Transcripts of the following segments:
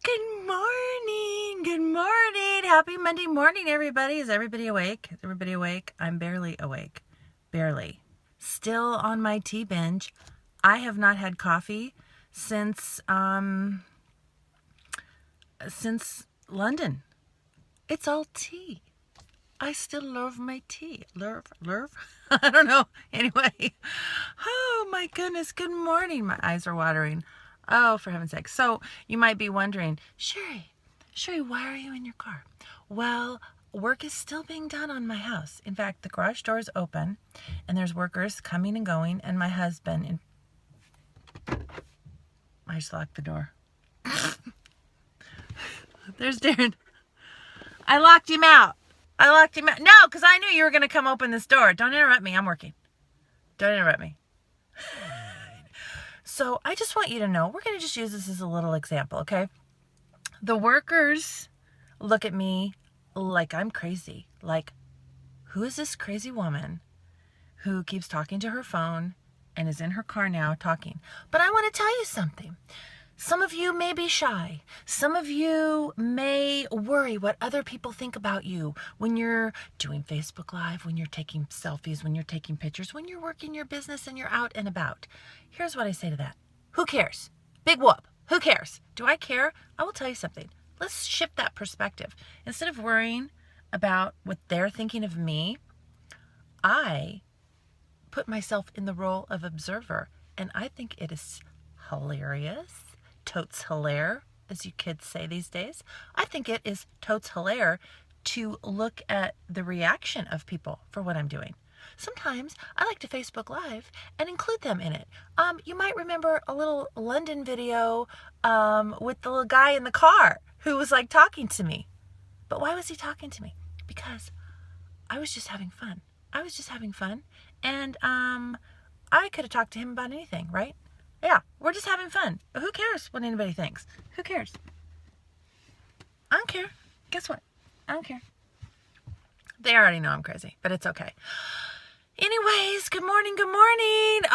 Good morning. Good morning. Happy Monday morning, everybody. Is everybody awake? Is everybody awake? I'm barely awake. Barely. Still on my tea binge. I have not had coffee since London. It's all tea. I still love my tea. Love? I don't know. Anyway. Oh my goodness. Good morning. My eyes are watering. Oh, for heaven's sake. So you might be wondering, Sherry, why are you in your car? Well, work is still being done on my house. In fact, the garage door is open and there's workers coming and going, and my husband, I just locked the door. There's Darren. I locked him out. No, because I knew you were going to come open this door. Don't interrupt me. I'm working. Don't interrupt me. So I just want you to know, we're going to just use this as a little example, okay? The workers look at me like I'm crazy. Like, who is this crazy woman who keeps talking to her phone and is in her car now talking? But I want to tell you something. Some of you may be shy. Some of you may worry what other people think about you when you're doing Facebook Live, when you're taking selfies, when you're taking pictures, when you're working your business and you're out and about. Here's what I say to that. Who cares? Big whoop. Who cares? Do I care? I will tell you something. Let's shift that perspective. Instead of worrying about what they're thinking of me, I put myself in the role of observer, and I think it is hilarious. Totes hilaire, as you kids say these days. I think it is totes hilaire to look at the reaction of people for what I'm doing. Sometimes I like to Facebook Live and include them in it. You might remember a little London video with the little guy in the car who was like talking to me. But why was he talking to me? Because I was just having fun. And I could have talked to him about anything, right? Yeah, we're just having fun. Who cares what anybody thinks? Who cares? I don't care. Guess what? I don't care. They already know I'm crazy, but it's okay. Anyways, good morning.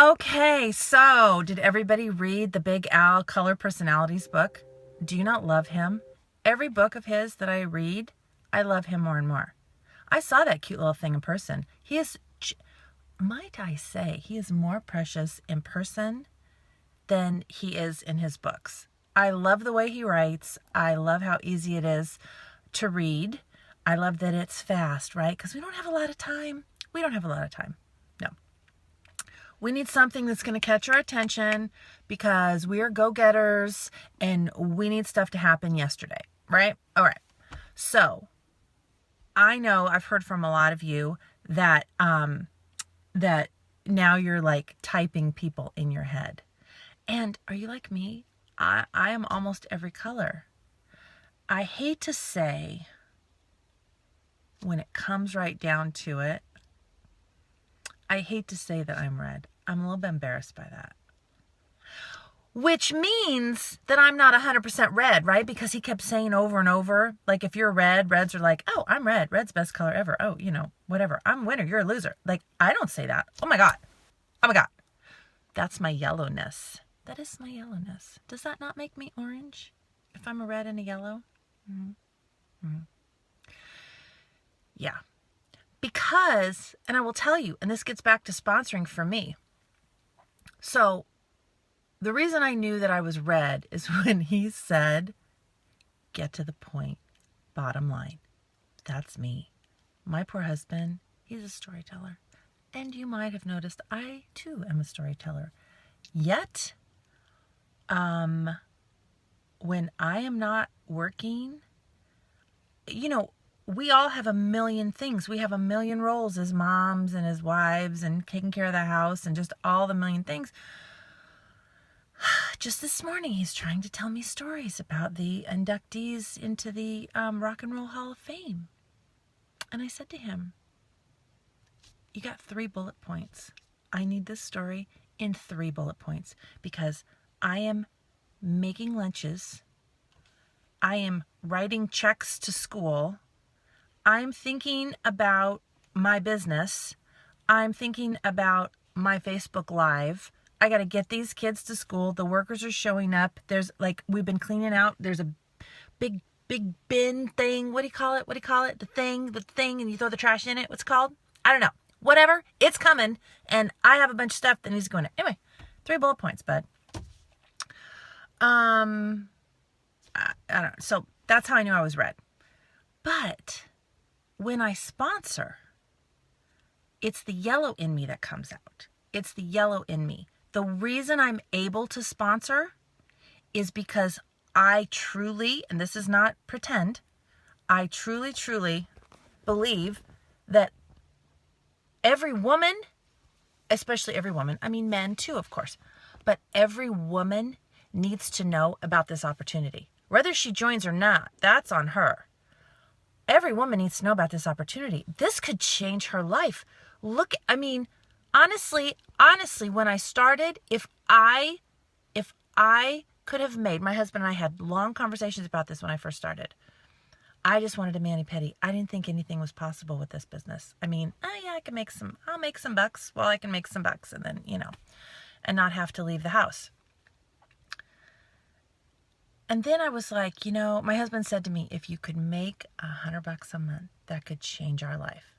Okay, so did everybody read the Big Al Color Personalities book? Do you not love him? Every book of his that I read, I love him more and more. I saw that cute little thing in person. He is, might I say, he is more precious in person than he is in his books. I love the way he writes. I love how easy it is to read. I love that it's fast, right? Because we don't have a lot of time. No. We need something that's going to catch our attention because we are go-getters and we need stuff to happen yesterday, right? All right. So I know I've heard from a lot of you that that now you're like typing people in your head. And are you like me? I am almost every color. I hate to say, when it comes right down to it, I hate to say that I'm red. I'm a little bit embarrassed by that. Which means that I'm not 100% red, right? Because he kept saying over and over, like, if you're red, reds are like, oh, I'm red. Red's best color ever. Oh, whatever. I'm a winner. You're a loser. Like, I don't say that. Oh my God. That's my yellowness. That is my yellowness. Does that not make me orange if I'm a red and a yellow? Yeah. Because, and I will tell you, and this gets back to sponsoring for me. So the reason I knew that I was red is when he said, get to the point, bottom line. That's me. My poor husband, he's a storyteller. And you might have noticed I too am a storyteller. Yet, when I am not working, we all have a million things. We have a million roles as moms and as wives and taking care of the house and just all the million things. Just this morning, he's trying to tell me stories about the inductees into the Rock and Roll Hall of Fame. And I said to him, you got 3 bullet points. I need this story in 3 bullet points because I am making lunches. I am writing checks to school. I'm thinking about my business. I'm thinking about my Facebook Live. I got to get these kids to school. The workers are showing up. We've been cleaning out. There's a big bin thing. What do you call it? The thing, and you throw the trash in it. What's it called? I don't know. Whatever. It's coming, and I have a bunch of stuff that needs to go in it. Anyway, 3 bullet points, bud. I don't know. So that's how I knew I was red. But when I sponsor, it's the yellow in me that comes out. It's the yellow in me. The reason I'm able to sponsor is because I truly, and this is not pretend, I truly believe that every woman, especially every woman, I mean men too, of course, but every woman needs to know about this opportunity. Whether she joins or not, that's on her. Every woman needs to know about this opportunity. This could change her life. Look, I mean, honestly, when I started, if I could have made, my husband and I had long conversations about this when I first started. I just wanted a mani-pedi. I didn't think anything was possible with this business. I mean, yeah, I'll make some bucks. Well, I can make some bucks and then, and not have to leave the house. And then I was like, my husband said to me, if you could make $100 a month, that could change our life.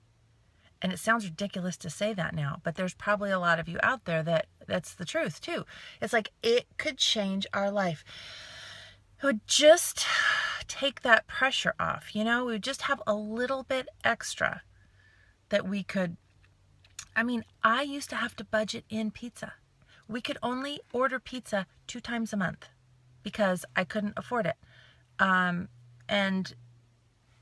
And it sounds ridiculous to say that now, but there's probably a lot of you out there that's the truth too. It's like, it could change our life. It would just take that pressure off, we would just have a little bit extra that we could. I mean, I used to have to budget in pizza. We could only order pizza 2 times a month because I couldn't afford it. And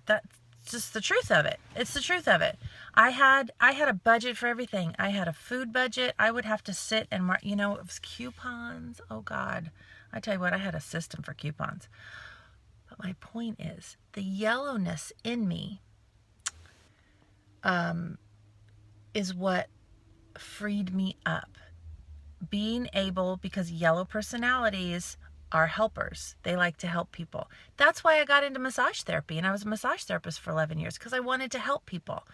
that's just the truth of it. It's the truth of it. I had a budget for everything. I had a food budget. I would have to sit and, it was coupons. Oh God. I tell you what, I had a system for coupons. But my point is, the yellowness in me is what freed me up. Being able, because yellow personalities are helpers. They like to help people. That's why I got into massage therapy, and I was a massage therapist for 11 years because I wanted to help people.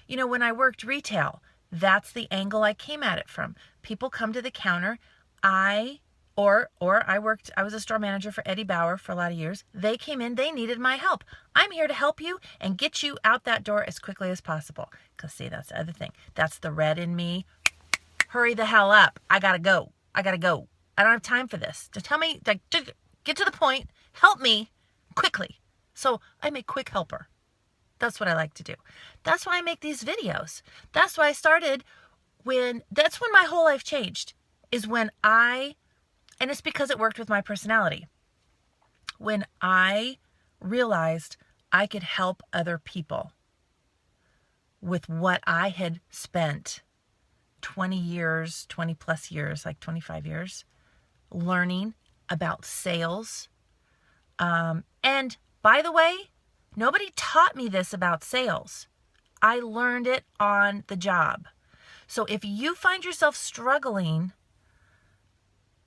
When I worked retail, that's the angle I came at it from. People come to the counter. I was a store manager for Eddie Bauer for a lot of years. They came in, they needed my help. I'm here to help you and get you out that door as quickly as possible. Because see, that's the other thing. That's the red in me. Hurry the hell up. I gotta go. I don't have time for this. To tell me, get to the point, help me quickly. So I'm a quick helper. That's what I like to do. That's why I make these videos. That's why I started that's when my whole life changed, is when and it's because it worked with my personality. When I realized I could help other people with what I had spent 20 plus years, like 25 years, learning about sales. And by the way, nobody taught me this about sales. I learned it on the job. So if you find yourself struggling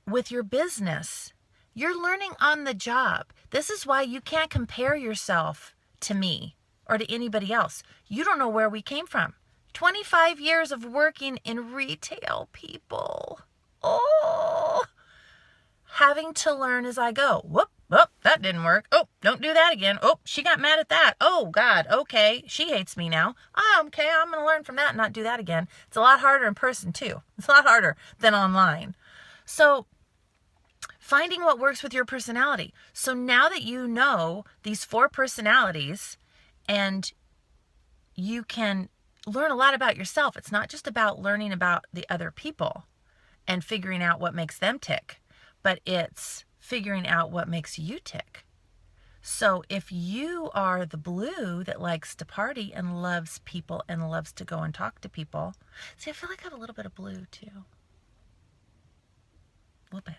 with your business, you're learning on the job. This is why you can't compare yourself to me or to anybody else. You don't know where we came from. 25 years of working in retail, people. Oh, having to learn as I go. Whoop, that didn't work. Oh, don't do that again. Oh, she got mad at that. Oh, God, okay, she hates me now. Oh, okay, I'm going to learn from that and not do that again. It's a lot harder in person, too. It's a lot harder than online. So finding what works with your personality. So now that you know these 4 personalities and you can learn a lot about yourself. It's not just about learning about the other people and figuring out what makes them tick, but it's figuring out what makes you tick. So if you are the blue that likes to party and loves people and loves to go and talk to people, see, I feel like I have a little bit of blue too. A little bit.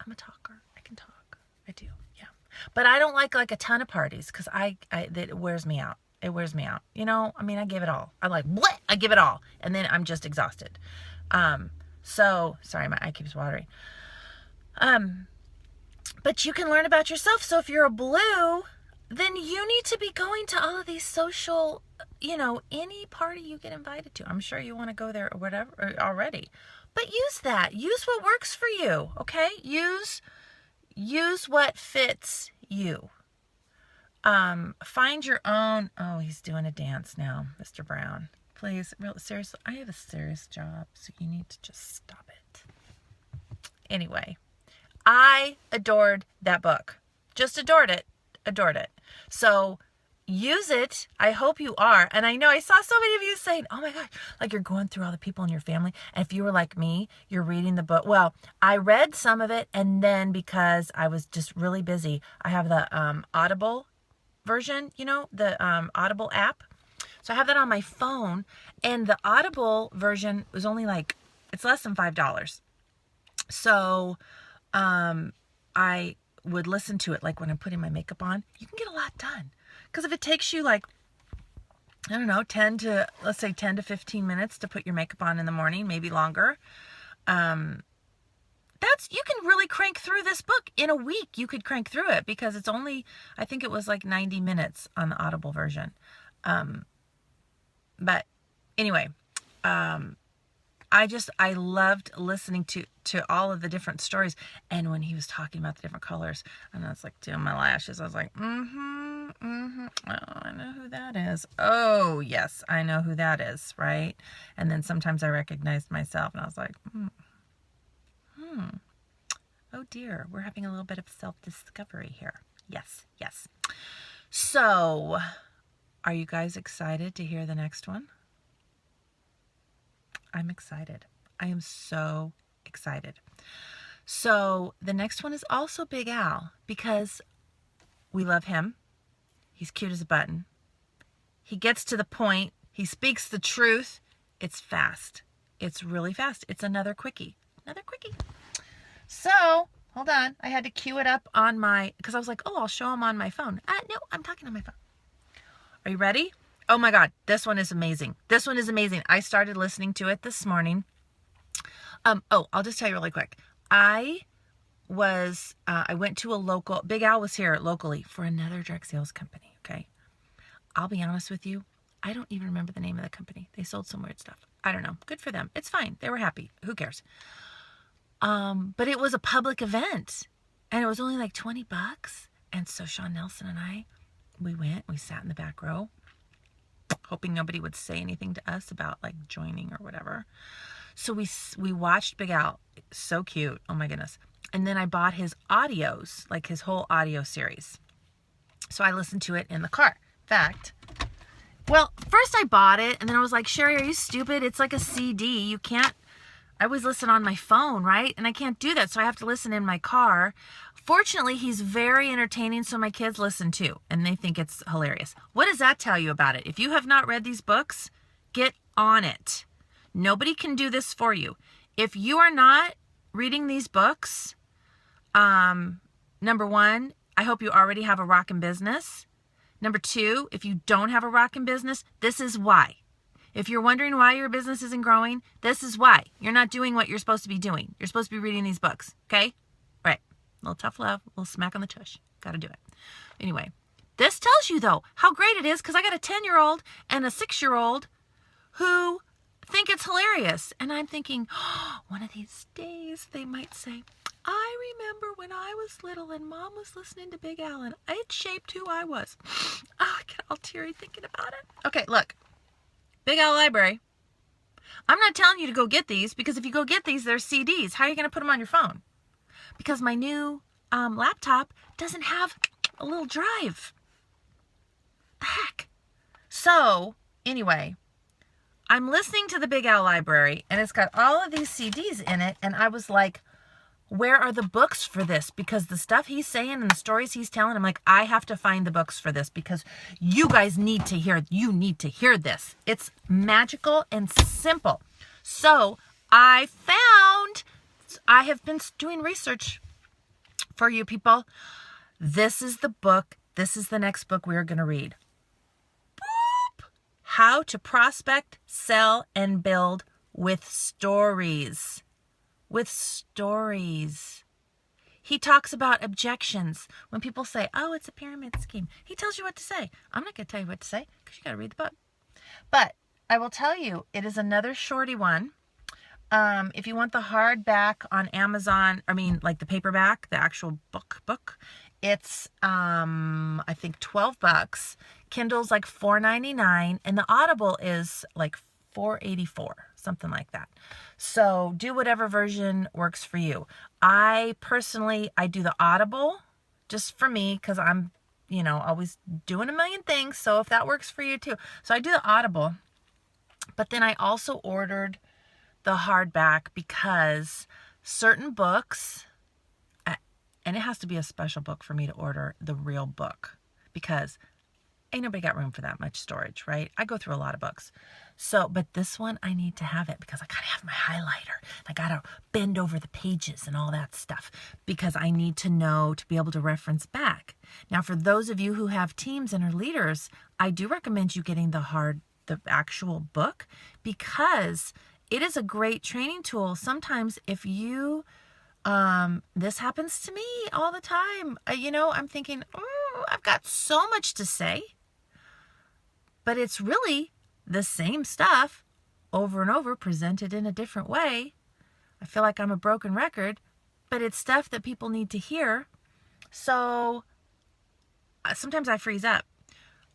I'm a talker. I can talk. I do. Yeah. But I don't like a ton of parties because it wears me out. It wears me out. I give it all. I'm like, what? I give it all. And then I'm just exhausted. So, sorry, my eye keeps watering. But you can learn about yourself. So if you're a blue, then you need to be going to all of these social, any party you get invited to. I'm sure you want to go there or whatever already. But use that. Use what works for you, okay? Use what fits you. Find your own. Oh, he's doing a dance now, Mr. Brown. Please, seriously, I have a serious job, so you need to just stop it. Anyway, I adored that book. Just adored it. Adored it. So use it. I hope you are. And I know I saw so many of you saying, oh my God, like you're going through all the people in your family. And if you were like me, you're reading the book. Well, I read some of it. And then because I was just really busy, I have the Audible version, the Audible app. So I have that on my phone. And the Audible version was only it's less than $5. So I would listen to it when I'm putting my makeup on. You can get a lot done. Because if it takes you 10 to 15 minutes to put your makeup on in the morning, maybe longer, you can really crank through this book in a week. You could crank through it because it's only, I think it was 90 minutes on the Audible version. But anyway, I loved listening to all of the different stories. And when he was talking about the different colors, and I was doing my lashes, I was like, oh, I know who that is. Oh, yes, I know who that is, right? And then sometimes I recognized myself, and I was like, oh dear, we're having a little bit of self-discovery here. Yes. So, are you guys excited to hear the next one? I'm excited. I am so excited. So the next one is also Big Al because we love him. He's cute as a button. He gets to the point. He speaks the truth. It's fast. It's really fast. It's another quickie. So hold on. I had to cue it up on because I was I'll show him on my phone. No, I'm talking on my phone. Are you ready? Oh my God, this one is amazing. I started listening to it this morning. I'll just tell you really quick. I went to a local, Big Al was here locally for another direct sales company, okay? I'll be honest with you. I don't even remember the name of the company. They sold some weird stuff. I don't know. Good for them. It's fine. They were happy. Who cares? But it was a public event and it was only $20. And so Sean Nelson and I, we sat in the back row, hoping nobody would say anything to us about joining or whatever. So we watched Big Al. So cute. Oh my goodness. And then I bought his audios, his whole audio series. So I listened to it in the car. In fact, first I bought it and then I was like, Sherry, are you stupid? It's like a CD. You can't, I always listen on my phone, right? And I can't do that. So I have to listen in my car. Fortunately, he's very entertaining, so my kids listen too, and they think it's hilarious. What does that tell you about it? If you have not read these books, get on it. Nobody can do this for you. If you are not reading these books, number one, I hope you already have a rockin' business. Number two, if you don't have a rockin' business, this is why. If you're wondering why your business isn't growing, this is why. You're not doing what you're supposed to be doing. You're supposed to be reading these books, okay? Right. A little tough love, a little smack on the tush. Got to do it. Anyway, this tells you, though, how great it is because I got a 10-year-old and a 6-year-old who think it's hilarious. And I'm thinking, one of these days they might say, I remember when I was little and Mom was listening to Big Al and it shaped who I was. Oh, I get all teary thinking about it. Okay, look. Big Al Library. I'm not telling you to go get these because if you go get these, they're CDs. How are you going to put them on your phone? Because my new laptop doesn't have a little drive. The heck? So, anyway, I'm listening to the Big Al Library, and it's got all of these CDs in it, and I was like, where are the books for this? Because the stuff he's saying and the stories he's telling, I'm like, I have to find the books for this because you guys need to hear this. It's magical and simple. So, I have been doing research for you people. This is the book. This is the next book we are going to read. Boop. How to Prospect, Sell, and Build with Stories. With stories. He talks about objections. When people say, oh, it's a pyramid scheme. He tells you what to say. I'm not going to tell you what to say because you got to read the book. But I will tell you, it is another shorty one. If you want the hardback on Amazon, like the paperback, the actual book, It's, I think $12. Kindle's like $4.99, and the Audible is like $4.84, something like that. So do whatever version works for you. I do the Audible just for me because I'm, always doing a million things. So if that works for you too. So I do the Audible, but then I also ordered the hardback because certain books, and it has to be a special book for me to order the real book because ain't nobody got room for that much storage, right? I go through a lot of books. So, but this one, I need to have it because I gotta have my highlighter. I gotta bend over the pages and all that stuff because I need to know to be able to reference back. Now, for those of you who have teams and are leaders, I do recommend you getting the actual book because it is a great training tool. Sometimes if you, this happens to me all the time. I'm thinking, oh, I've got so much to say, but it's really the same stuff over and over presented in a different way. I feel like I'm a broken record, but it's stuff that people need to hear. So sometimes I freeze up.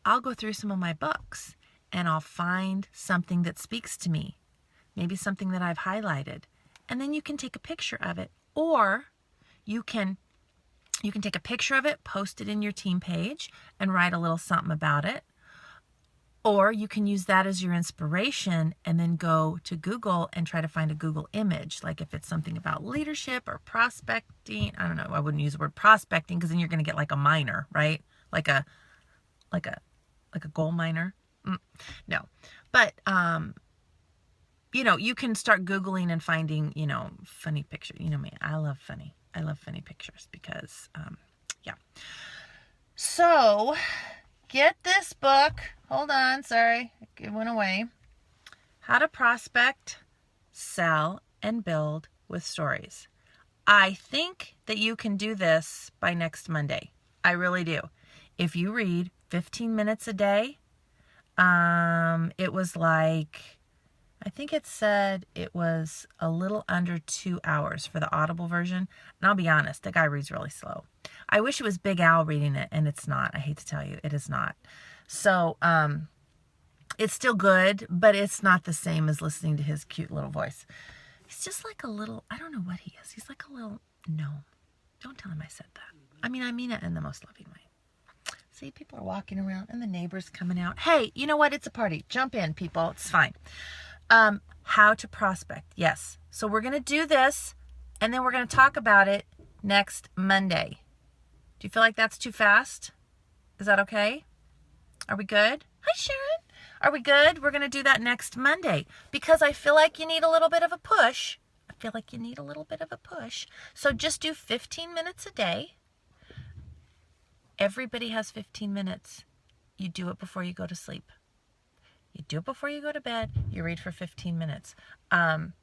I'll go through some of my books and I'll find something that speaks to me, maybe something that I've highlighted, and then you can take a picture of it, or you can take a picture of it, post it in your team page, and write a little something about it. Or you can use that as your inspiration and then go to Google and try to find a Google image. Like if it's something about leadership or prospecting, I don't know, I wouldn't use the word prospecting because then you're going to get like a miner, right? Like a gold miner. No. But, you can start Googling and finding, funny pictures. You know me, I love funny pictures because, yeah. So get this book. Hold on, sorry, it went away. How to Prospect, Sell, and Build with Stories. I think that you can do this by next Monday. I really do. If you read 15 minutes a day, it was like, I think it said it was a little under 2 hours for the Audible version. And I'll be honest, the guy reads really slow. I wish it was Big Al reading it, and it's not. I hate to tell you, it is not. So, it's still good, but it's not the same as listening to his cute little voice. He's just like a little, I don't know what he is. He's like a little gnome. Don't tell him I said that. I mean it in the most loving way. See, people are walking around and the neighbors coming out. Hey, you know what? It's a party. Jump in, people. It's fine. How to prospect. Yes. So we're going to do this, and then we're going to talk about it next Monday. Do you feel like that's too fast? Is that okay? Are we good? Hi, Sharon. Are we good? We're going to do that next Monday because I feel like you need a little bit of a push. So just do 15 minutes a day. Everybody has 15 minutes. You do it before you go to sleep. You do it before you go to bed. You read for 15 minutes. And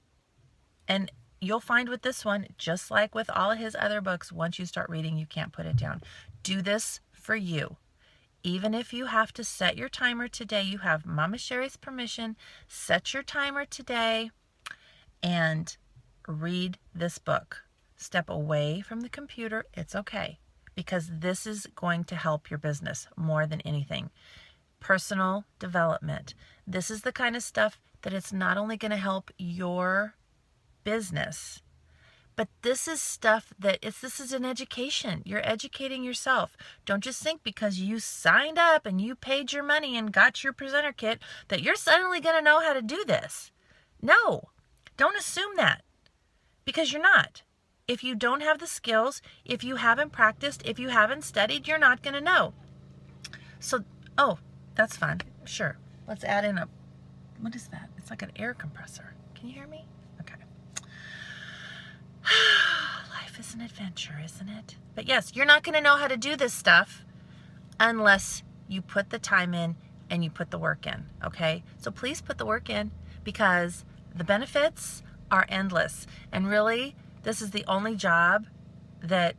you'll find with this one, just like with all of his other books, once you start reading, you can't put it down. Do this for you. Even if you have to set your timer today, you have Mama Sherry's permission. Set your timer today and read this book. Step away from the computer. It's okay, because this is going to help your business more than anything. Personal development. This is the kind of stuff that it's not only going to help your business, but this is stuff that this is an education. You're educating yourself. Don't just think because you signed up and you paid your money and got your presenter kit that you're suddenly going to know how to do this. No, don't assume that, because you're not. If you don't have the skills, if you haven't practiced, if you haven't studied, you're not going to know. So, that's fun. Sure. Let's add in what is that? It's like an air compressor. Can you hear me? Okay. Life is an adventure, isn't it? But yes, you're not going to know how to do this stuff unless you put the time in and you put the work in, okay? So please put the work in, because the benefits are endless. And really, this is the only job that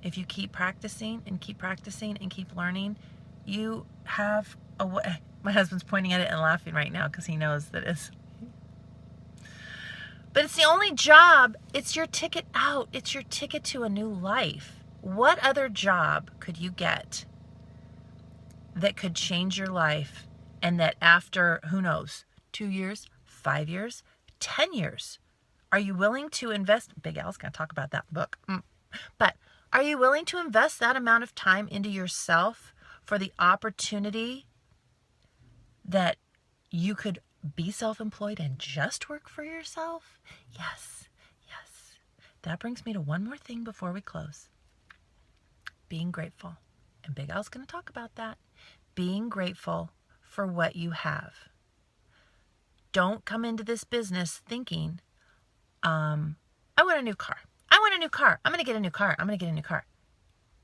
if you keep practicing and keep practicing and keep learning, you have a way. My husband's pointing at it and laughing right now because he knows that it's. But it's the only job. It's your ticket out. It's your ticket to a new life. What other job could you get that could change your life, and that after, who knows, 2 years, 5 years, 10 years, are you willing to invest? Big Al's going to talk about that book. But are you willing to invest that amount of time into yourself for the opportunity that you could be self-employed and just work for yourself? Yes, yes. That brings me to one more thing before we close. Being grateful. And Big Al's going to talk about that. Being grateful for what you have. Don't come into this business thinking, I want a new car. I want a new car. I'm going to get a new car. I'm going to get a new car.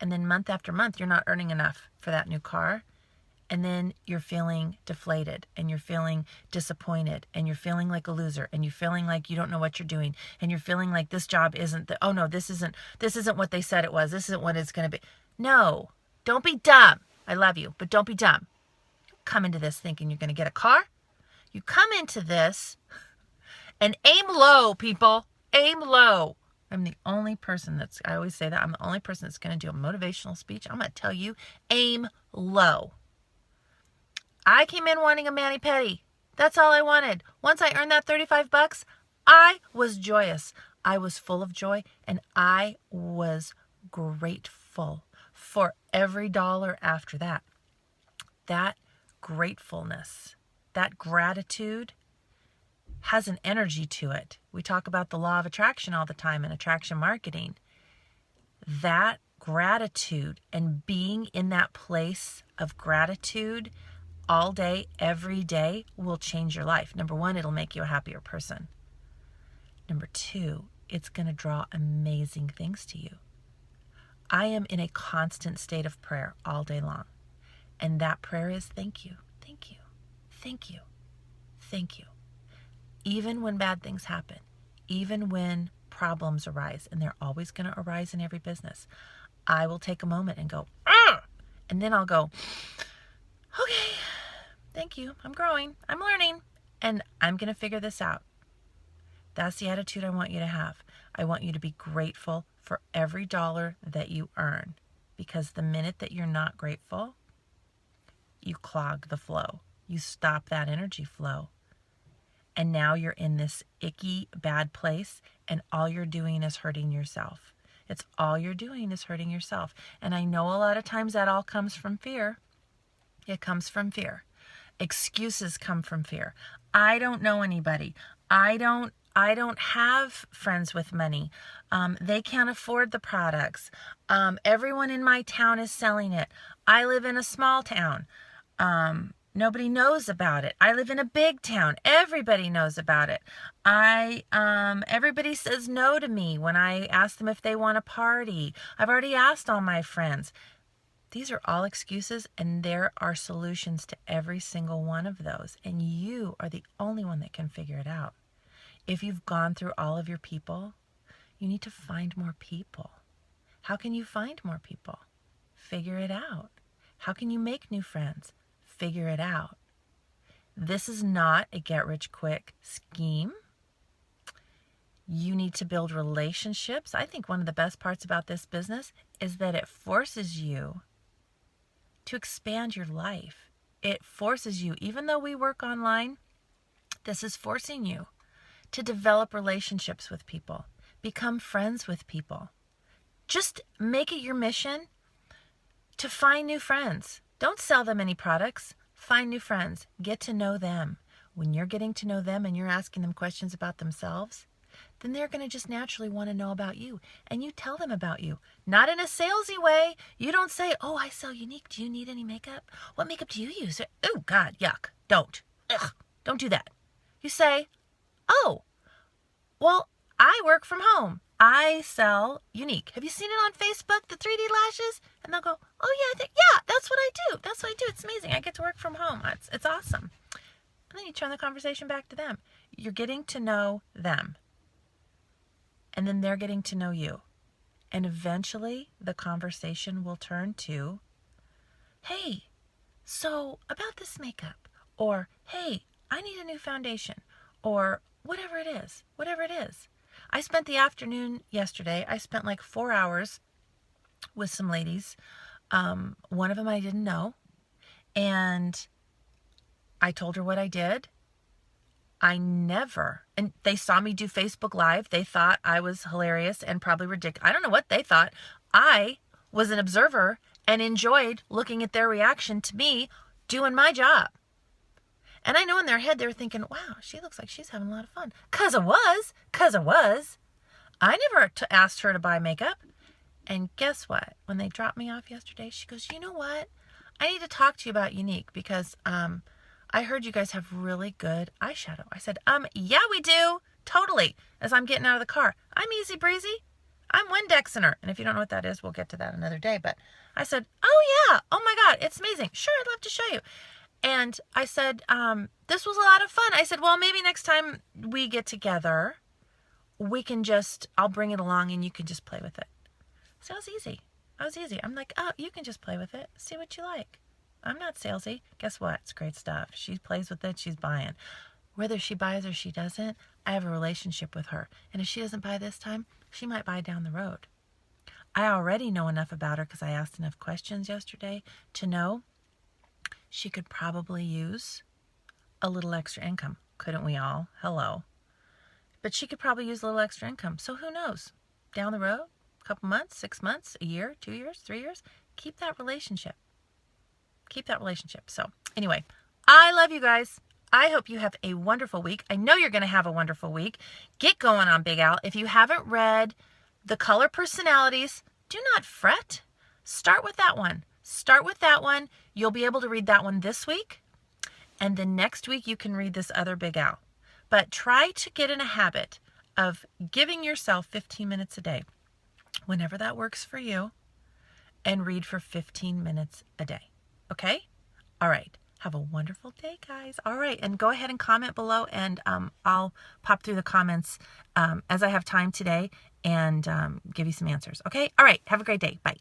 And then month after month, you're not earning enough for that new car. And then you're feeling deflated, and you're feeling disappointed, and you're feeling like a loser, and you're feeling like you don't know what you're doing, and you're feeling like this job isn't oh no, this isn't what they said it was. This isn't what it's going to be. No, don't be dumb. I love you, but don't be dumb. You come into this thinking you're going to get a car. You come into this and aim low, people. Aim low. I'm the only person I always say that, I'm the only person that's going to do a motivational speech. I'm going to tell you, aim low. I came in wanting a mani-pedi. That's all I wanted. Once I earned that $35, I was joyous. I was full of joy, and I was grateful for every dollar after that. That gratefulness, that gratitude has an energy to it. We talk about the law of attraction all the time in attraction marketing. That gratitude and being in that place of gratitude all day, every day will change your life. Number one, it'll make you a happier person. Number two, it's going to draw amazing things to you. I am in a constant state of prayer all day long. And that prayer is thank you, thank you, thank you, thank you. Even when bad things happen, even when problems arise, and they're always going to arise in every business, I will take a moment and go, Argh! And then I'll go, okay, thank you. I'm growing. I'm learning. And I'm going to figure this out. That's the attitude I want you to have. I want you to be grateful for every dollar that you earn. Because the minute that you're not grateful, you clog the flow. You stop that energy flow. And now you're in this icky, bad place, and all you're doing is hurting yourself. It's all you're doing is hurting yourself. And I know a lot of times that all comes from fear. It comes from fear. Excuses come from fear. I don't know anybody. I don't have friends with money. They can't afford the products. Everyone in my town is selling it. I live in a small town. Nobody knows about it. I live in a big town. Everybody knows about it. Everybody says no to me when I ask them if they want a party. I've already asked all my friends. These are all excuses, and there are solutions to every single one of those. And you are the only one that can figure it out. If you've gone through all of your people, you need to find more people. How can you find more people? Figure it out. How can you make new friends? Figure it out. This is not a get-rich-quick scheme. You need to build relationships. I think one of the best parts about this business is that it forces you to expand your life. It forces you, even though we work online, this is forcing you to develop relationships with people, become friends with people. Just make it your mission to find new friends. Don't sell them any products. Find new friends. Get to know them. When you're getting to know them and you're asking them questions about themselves, then they're going to just naturally want to know about you. And you tell them about you. Not in a salesy way. You don't say, oh, I sell Younique. Do you need any makeup? What makeup do you use? Oh, God, yuck. Don't. Ugh, don't do that. You say, oh, well, I work from home. I sell Younique. Have you seen it on Facebook, the 3D lashes? And they'll go, oh, yeah, that's what I do. That's what I do. It's amazing. I get to work from home. It's awesome. And then you turn the conversation back to them. You're getting to know them. And then they're getting to know you. And eventually the conversation will turn to, hey, so about this makeup. Or, hey, I need a new foundation. Or whatever it is. I spent the afternoon yesterday. I spent like 4 hours with some ladies. One of them I didn't know. And I told her what I did. And they saw me do Facebook Live. They thought I was hilarious and probably ridiculous. I don't know what they thought. I was an observer and enjoyed looking at their reaction to me doing my job. And I know in their head they were thinking, wow, she looks like she's having a lot of fun. Because I was. I never asked her to buy makeup. And guess what? When they dropped me off yesterday, she goes, you know what? I need to talk to you about Younique because I heard you guys have really good eyeshadow. I said, yeah, we do. Totally. As I'm getting out of the car. I'm easy breezy. I'm Windexiner. And if you don't know what that is, we'll get to that another day. But I said, oh yeah. Oh my God. It's amazing. Sure. I'd love to show you. And I said, this was a lot of fun. I said, well, maybe next time we get together, I'll bring it along and you can just play with it. So it was easy. I'm like, oh, you can just play with it. See what you like. I'm not salesy. Guess what? It's great stuff. She plays with it. She's buying. Whether she buys or she doesn't, I have a relationship with her. And if she doesn't buy this time, she might buy down the road. I already know enough about her because I asked enough questions yesterday to know she could probably use a little extra income. Couldn't we all? Hello. But she could probably use a little extra income. So who knows? Down the road, a couple months, 6 months, a year, 2 years, 3 years, keep that relationship. So anyway, I love you guys. I hope you have a wonderful week. I know you're going to have a wonderful week. Get going on Big Al. If you haven't read The Color Personalities, do not fret. Start with that one. You'll be able to read that one this week. And then next week you can read this other Big Al. But try to get in a habit of giving yourself 15 minutes a day, whenever that works for you, and read for 15 minutes a day. Okay? All right. Have a wonderful day, guys. All right. And go ahead and comment below, and I'll pop through the comments as I have time today and give you some answers. Okay? All right. Have a great day. Bye.